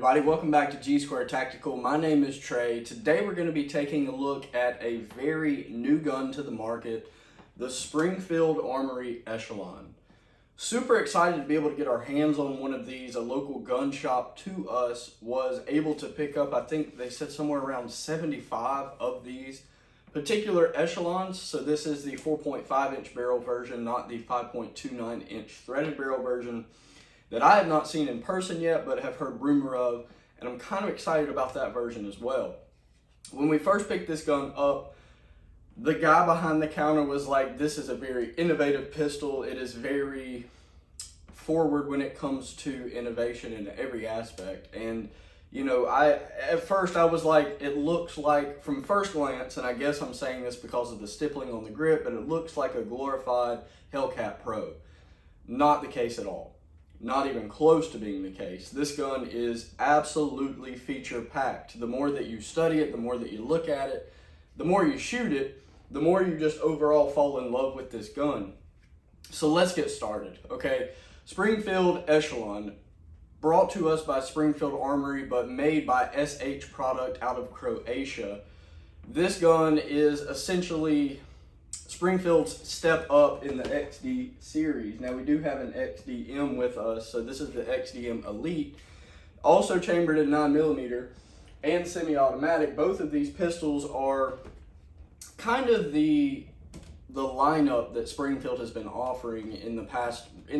everybody, welcome back to G Square Tactical. My name is Trey. Today we're going to be taking a look at a very new gun to the market, the Springfield Armory Echelon. Super excited to be able to get our hands on one of these. A local gun shop to us was able to pick up, I think they said somewhere around 75 of these particular echelons. So this is the 4.5 inch barrel version, not the 5.29 inch threaded barrel version that I have not seen in person yet, but have heard rumor of, and I'm kind of excited about that version as well. When we first picked this gun up, the guy behind the counter was like, this is a very innovative pistol. It is very forward when it comes to innovation in every aspect. And you know, at first I was like, it looks like, from first glance, and I guess I'm saying this because of the stippling on the grip, but it looks like a glorified Hellcat Pro. Not the case at all. Not even close to being the case. This gun is absolutely feature packed. The more that you study it, the more that you look at it, the more you shoot it, the more you just overall fall in love with this gun. So let's get started, okay? Springfield Echelon, brought to us by Springfield Armory, but made by SH Product out of Croatia. This gun is essentially Springfield's step up in the XD series. Now we do have an XDM with us, so this is the XDM Elite, also chambered in 9mm and semi-automatic. Both of these pistols are kind of the lineup that Springfield has been offering in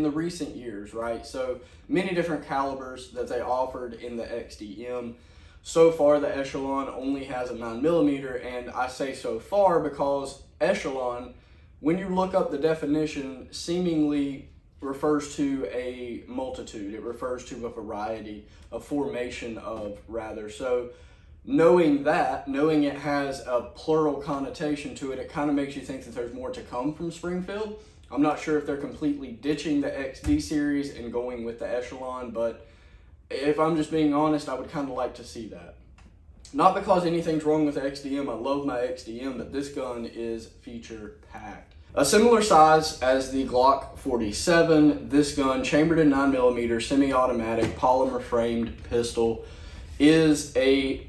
the recent years, right? So many different calibers that they offered in the XDM. So far, the Echelon only has a 9mm, and I say so far because Echelon, when you look up the definition, seemingly refers to a multitude. It refers to a variety, a formation of, rather. So knowing it has a plural connotation to it, it kind of makes you think that there's more to come from Springfield. I'm not sure if they're completely ditching the XD series and going with the Echelon, but if I'm just being honest, I would kind of like to see that. Not because anything's wrong with the XDM, I love my XDM, but this gun is feature packed. A similar size as the Glock 47, this gun, chambered in 9mm, semi-automatic, polymer framed pistol, it's a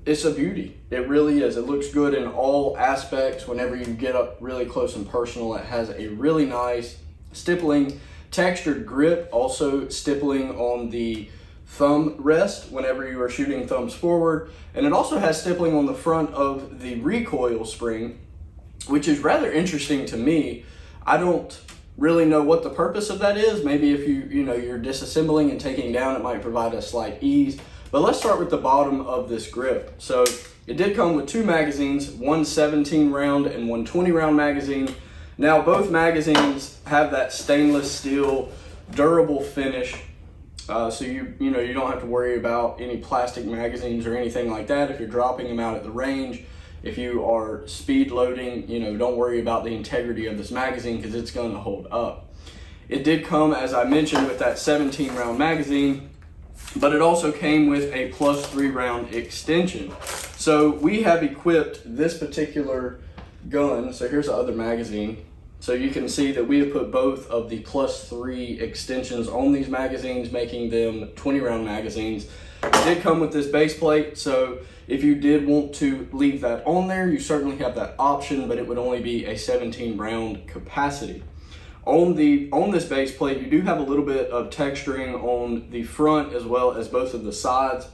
beauty. It really is. It looks good in all aspects. Whenever you get up really close and personal, it has a really nice stippling, textured grip, also stippling on the thumb rest whenever you are shooting thumbs forward, and it also has stippling on the front of the recoil spring, which is rather interesting to me. I don't really know what the purpose of that is. Maybe if you're disassembling and taking down, it might provide a slight ease. But let's start with the bottom of this grip. So it did come with two magazines, one 17 round and one 20 round magazine. Now both magazines have that stainless steel durable finish. So you don't have to worry about any plastic magazines or anything like that. If you're dropping them out at the range, if you are speed loading, don't worry about the integrity of this magazine because it's going to hold up. It did come, as I mentioned, with that 17 round magazine, but it also came with a +3 round extension. So we have equipped this particular gun. So here's the other magazine. So you can see that we have put both of the +3 extensions on these magazines, making them 20 round magazines. It did come with this base plate, so if you did want to leave that on there, you certainly have that option, but it would only be a 17 round capacity. On this base plate, you do have a little bit of texturing on the front as well as both of the sides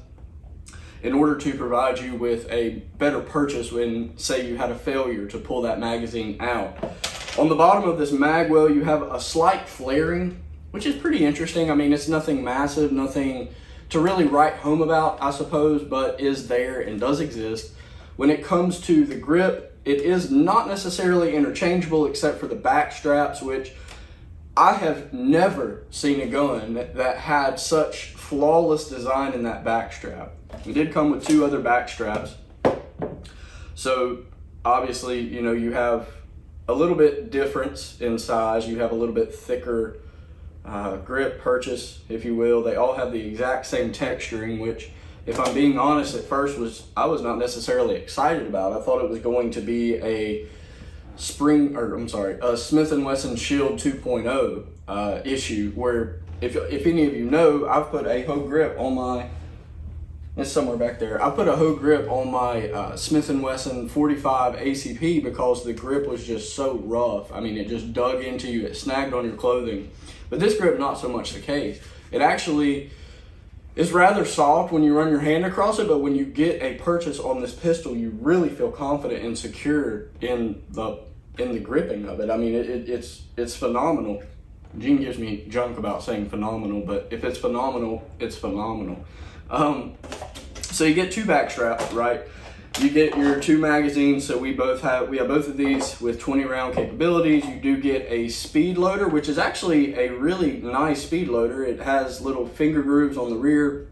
in order to provide you with a better purchase when, say, you had a failure to pull that magazine out. On the bottom of this mag well, you have a slight flaring, which is pretty interesting. I mean, it's nothing massive, nothing to really write home about, I suppose, but is there and does exist. When it comes to the grip, it is not necessarily interchangeable except for the back straps, which I have never seen a gun that had such flawless design in that back strap. It did come with two other back straps. So obviously, you have a little bit difference in size. You have a little bit thicker grip purchase, if you will. They all have the exact same texturing, which, if I'm being honest, at first I was not necessarily excited about. I thought it was going to be a Smith & Wesson Shield 2.0 issue, where if any of you know, I've put a Hogue grip on my It's somewhere back there. I put a hoe grip on my Smith & Wesson 45 ACP because the grip was just so rough. I mean, it just dug into you, it snagged on your clothing. But this grip, not so much the case. It actually is rather soft when you run your hand across it, but when you get a purchase on this pistol, you really feel confident and secure in the gripping of it. I mean, it's phenomenal. Gene gives me junk about saying phenomenal, but if it's phenomenal, it's phenomenal. So you get two back straps, right? You get your two magazines. So we have both of these with 20 round capabilities. You do get a speed loader, which is actually a really nice speed loader. It has little finger grooves on the rear.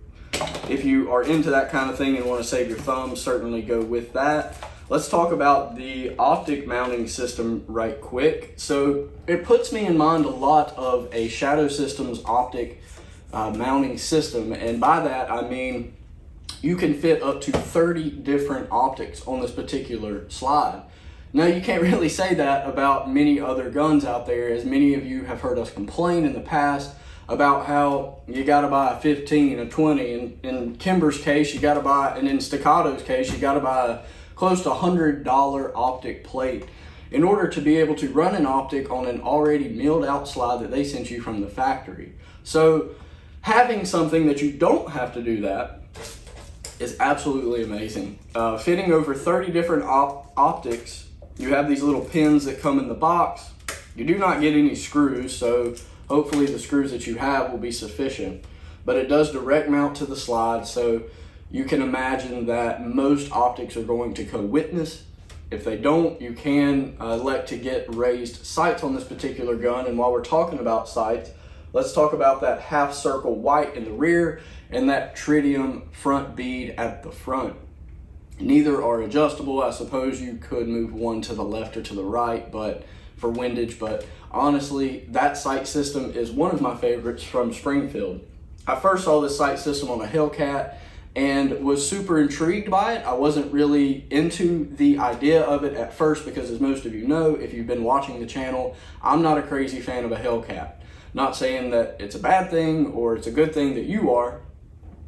If you are into that kind of thing and want to save your thumbs, certainly go with that. Let's talk about the Optic mounting system right quick. So it puts me in mind a lot of a Shadow Systems Optic mounting system, and by that I mean you can fit up to 30 different optics on this particular slide. Now, you can't really say that about many other guns out there, as many of you have heard us complain in the past about how you gotta buy a 15, a 20, and in Kimber's case you gotta buy, and in Staccato's case you gotta buy a close to $100 optic plate in order to be able to run an optic on an already milled out slide that they sent you from the factory. So having something that you don't have to do that is absolutely amazing. Fitting over 30 different optics, you have these little pins that come in the box. You do not get any screws, so hopefully the screws that you have will be sufficient. But it does direct mount to the slide, so you can imagine that most optics are going to co-witness. If they don't, you can elect to get raised sights on this particular gun. And while we're talking about sights, let's talk about that half circle white in the rear and that tritium front bead at the front. Neither are adjustable. I suppose you could move one to the left or to the right, but for windage, but honestly, that sight system is one of my favorites from Springfield. I first saw this sight system on a Hellcat and was super intrigued by it. I wasn't really into the idea of it at first because, as most of you know, if you've been watching the channel, I'm not a crazy fan of a Hellcat. Not saying that it's a bad thing or it's a good thing that you are.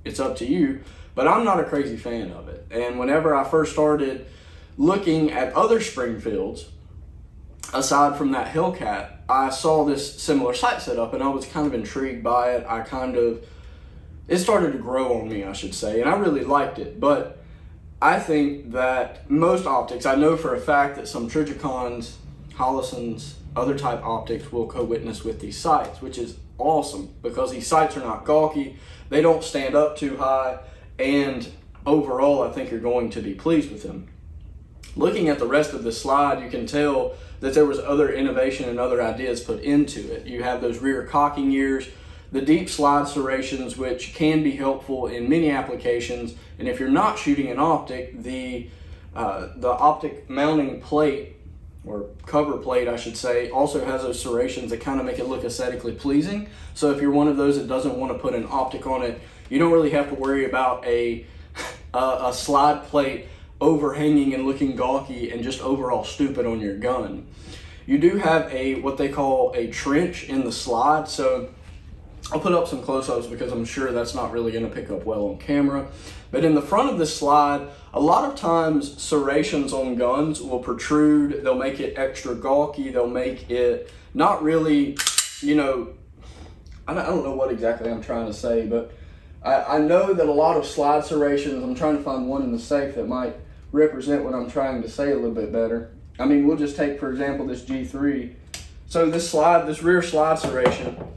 It's up to you, but I'm not a crazy fan of it. And whenever I first started looking at other Springfields, aside from that Hellcat, I saw this similar sight setup and I was kind of intrigued by it. It started to grow on me, I should say, and I really liked it. But I think that most optics, I know for a fact that some Trijicons, Hollisons, other type optics will co-witness with these sights, which is awesome because these sights are not gawky, they don't stand up too high, and overall I think you're going to be pleased with them. Looking at the rest of the slide, you can tell that there was other innovation and other ideas put into it. You have those rear cocking ears, the deep slide serrations, which can be helpful in many applications, and if you're not shooting an optic, the optic mounting plate, or cover plate I should say, also has those serrations that kind of make it look aesthetically pleasing. So if you're one of those that doesn't want to put an optic on it, you don't really have to worry about a slide plate overhanging and looking gawky and just overall stupid on your gun. You do have what they call a trench in the slide, so I'll put up some close-ups because I'm sure that's not really going to pick up well on camera. But in the front of this slide, a lot of times serrations on guns will protrude, they'll make it extra gawky, they'll make it not really, you know, I don't know what exactly I'm trying to say, but I know that a lot of slide serrations, I'm trying to find one in the safe that might represent what I'm trying to say a little bit better. I mean, we'll just take, for example, this G3. So this rear slide serration,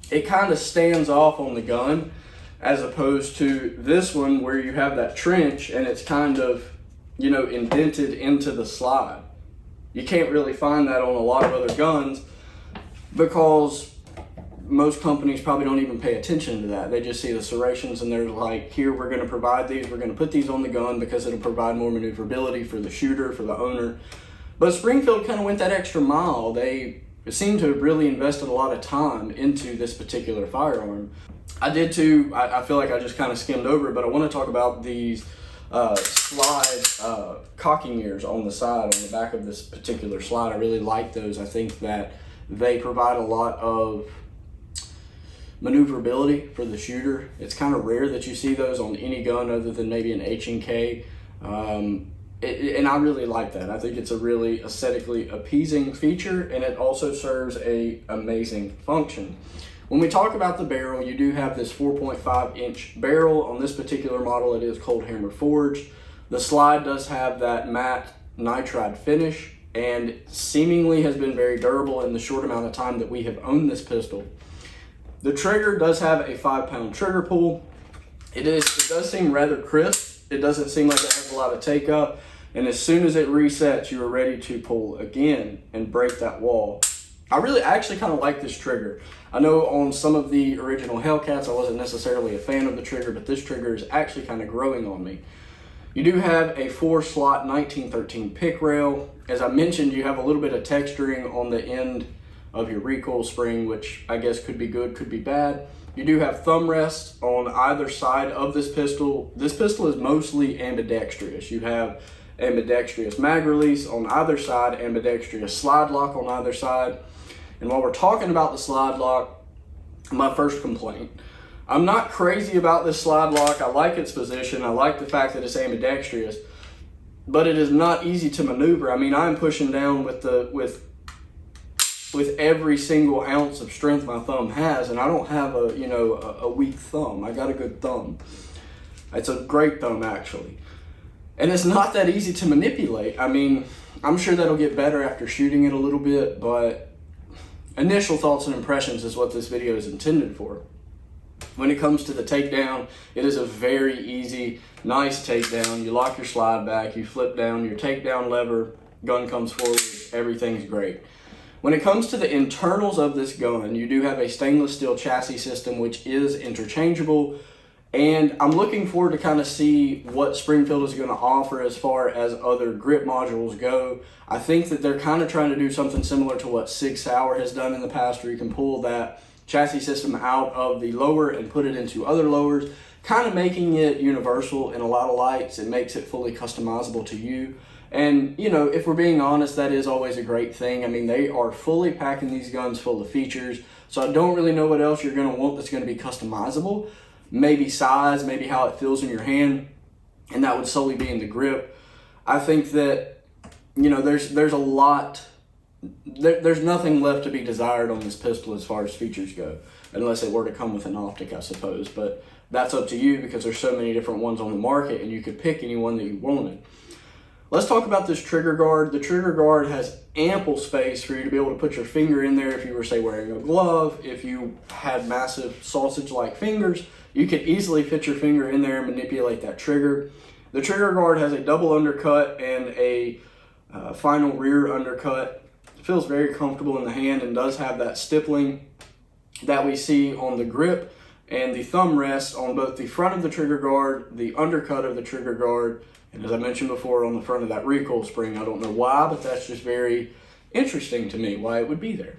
it kind of stands off on the gun, as opposed to this one where you have that trench and it's kind of, you know, indented into the slide. You can't really find that on a lot of other guns because most companies probably don't even pay attention to that. They just see the serrations and they're like, here, we're going to provide these, we're going to put these on the gun because it'll provide more maneuverability for the shooter, for the owner. But Springfield kind of went that extra mile. They seem to have really invested a lot of time into this particular firearm. I did too. I feel like I just kind of skimmed over it, but I want to talk about these slide cocking ears on the side, on the back of this particular slide. I really like those. I think that they provide a lot of maneuverability for the shooter. It's kind of rare that you see those on any gun other than maybe an H&K. And I really like that. I think it's a really aesthetically appeasing feature, and it also serves a amazing function. When we talk about the barrel, you do have this 4.5-inch barrel. On this particular model, it is cold hammer forged. The slide does have that matte nitride finish and seemingly has been very durable in the short amount of time that we have owned this pistol. The trigger does have a 5-pound trigger pull. It does seem rather crisp. It doesn't seem like it has a lot of take up. And as soon as it resets, you are ready to pull again and break that wall. I actually kind of like this trigger. I know on some of the original Hellcats, I wasn't necessarily a fan of the trigger, but this trigger is actually kind of growing on me. You do have a 4-slot 1913 pick rail. As I mentioned, you have a little bit of texturing on the end of your recoil spring, which I guess could be good, could be bad. You do have thumb rests on either side of this pistol. This pistol is mostly ambidextrous. You have ambidextrous mag release on either side, ambidextrous slide lock on either side. And while we're talking about the slide lock, my first complaint. I'm not crazy about this slide lock. I like its position. I like the fact that it's ambidextrous, but it is not easy to maneuver. I mean, I'm pushing down with every single ounce of strength my thumb has, and I don't have a weak thumb. I got a good thumb. It's a great thumb, actually. And it's not that easy to manipulate. I mean, I'm sure that'll get better after shooting it a little bit, but initial thoughts and impressions is what this video is intended for. When it comes to the takedown, it is a very easy, nice takedown. You lock your slide back, you flip down your takedown lever, gun comes forward, everything's great. When it comes to the internals of this gun, you do have a stainless steel chassis system, which is interchangeable. And I'm looking forward to kind of see what Springfield is going to offer as far as other grip modules go. I think that they're kind of trying to do something similar to what Sig Sauer has done in the past, where you can pull that chassis system out of the lower and put it into other lowers, kind of making it universal in a lot of lights. It makes it fully customizable to you. And, you know, if we're being honest, that is always a great thing. I mean, they are fully packing these guns full of features, so I don't really know what else you're going to want that's going to be customizable. Maybe size, maybe how it feels in your hand, and that would solely be in the grip. I think that, you know, there's a lot, there's nothing left to be desired on this pistol as far as features go, unless it were to come with an optic, I suppose. But that's up to you, because there's so many different ones on the market, and you could pick any one that you wanted. Let's talk about this trigger guard. The trigger guard has ample space for you to be able to put your finger in there if you were, say, wearing a glove. If you had massive sausage-like fingers, you could easily fit your finger in there and manipulate that trigger. The trigger guard has a double undercut and a final rear undercut. It feels very comfortable in the hand and does have that stippling that we see on the grip and the thumb rest on both the front of the trigger guard, the undercut of the trigger guard, and as I mentioned before, on the front of that recoil spring. I don't know why, but that's just very interesting to me why it would be there.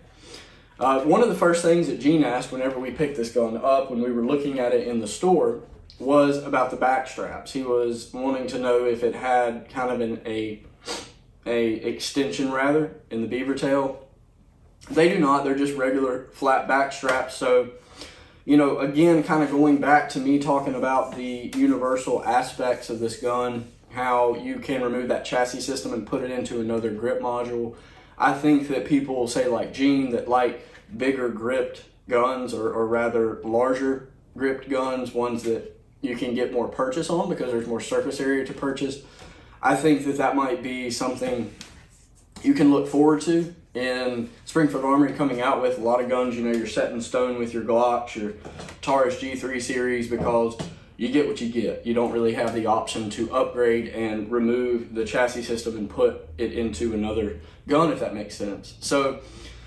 One of the first things that Gene asked whenever we picked this gun up, when we were looking at it in the store, was about the back straps. He was wanting to know if it had kind of a extension rather in the beaver tail. They do not. They're just regular flat back straps. So, you know, again, kind of going back to me talking about the universal aspects of this gun, how you can remove that chassis system and put it into another grip module. I think that people will say, like Gene, that like bigger gripped guns, or rather larger gripped guns, ones that you can get more purchase on because there's more surface area to purchase. I think that that might be something you can look forward to in Springfield Armory coming out with a lot of guns. You know, you're set in stone with your Glocks, your Taurus G3 series, because you get what you get. You don't really have the option to upgrade and remove the chassis system and put it into another gun, if that makes sense. So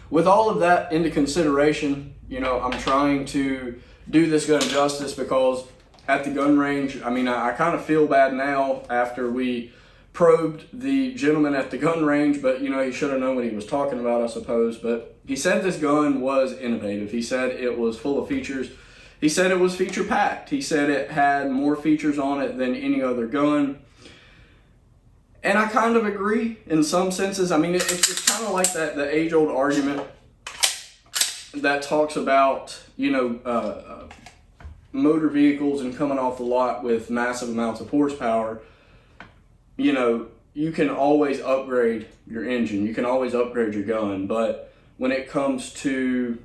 with all of that into consideration, you know, I'm trying to do this gun justice, because at the gun range, I mean, I kind of feel bad now after we probed the gentleman at the gun range, but you know, he should have known what he was talking about, I suppose. But he said this gun was innovative. He said it was full of features. He said it was feature packed. He said it had more features on it than any other gun. And I kind of agree in some senses. I mean, it's kind of like that, the age-old argument that talks about, motor vehicles and coming off the lot with massive amounts of horsepower, you can always upgrade your engine. You can always upgrade your gun. But when it comes to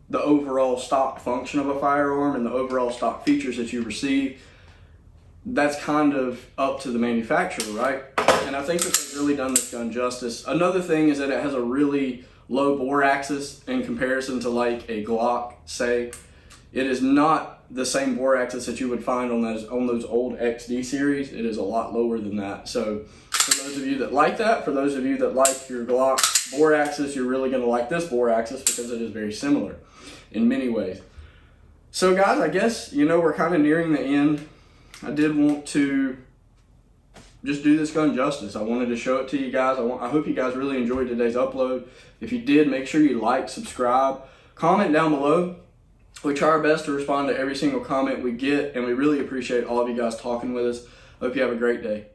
the overall stock function of a firearm and the overall stock features that you receive, that's kind of up to the manufacturer, right? And I think that they've really done this gun justice. Another thing is that it has a really low bore axis in comparison to like a Glock, say. It is not the same bore axis that you would find on those old XD series. It is a lot lower than that. So for those of you that like that, for those of you that like your Glock bore axis, you're really gonna like this bore axis because it is very similar in many ways. So guys, I guess, we're kind of nearing the end. I did want to just do this gun justice. I wanted to show it to you guys. I hope you guys really enjoyed today's upload. If you did, make sure you like, subscribe, comment down below. We try our best to respond to every single comment we get, and we really appreciate all of you guys talking with us. Hope you have a great day.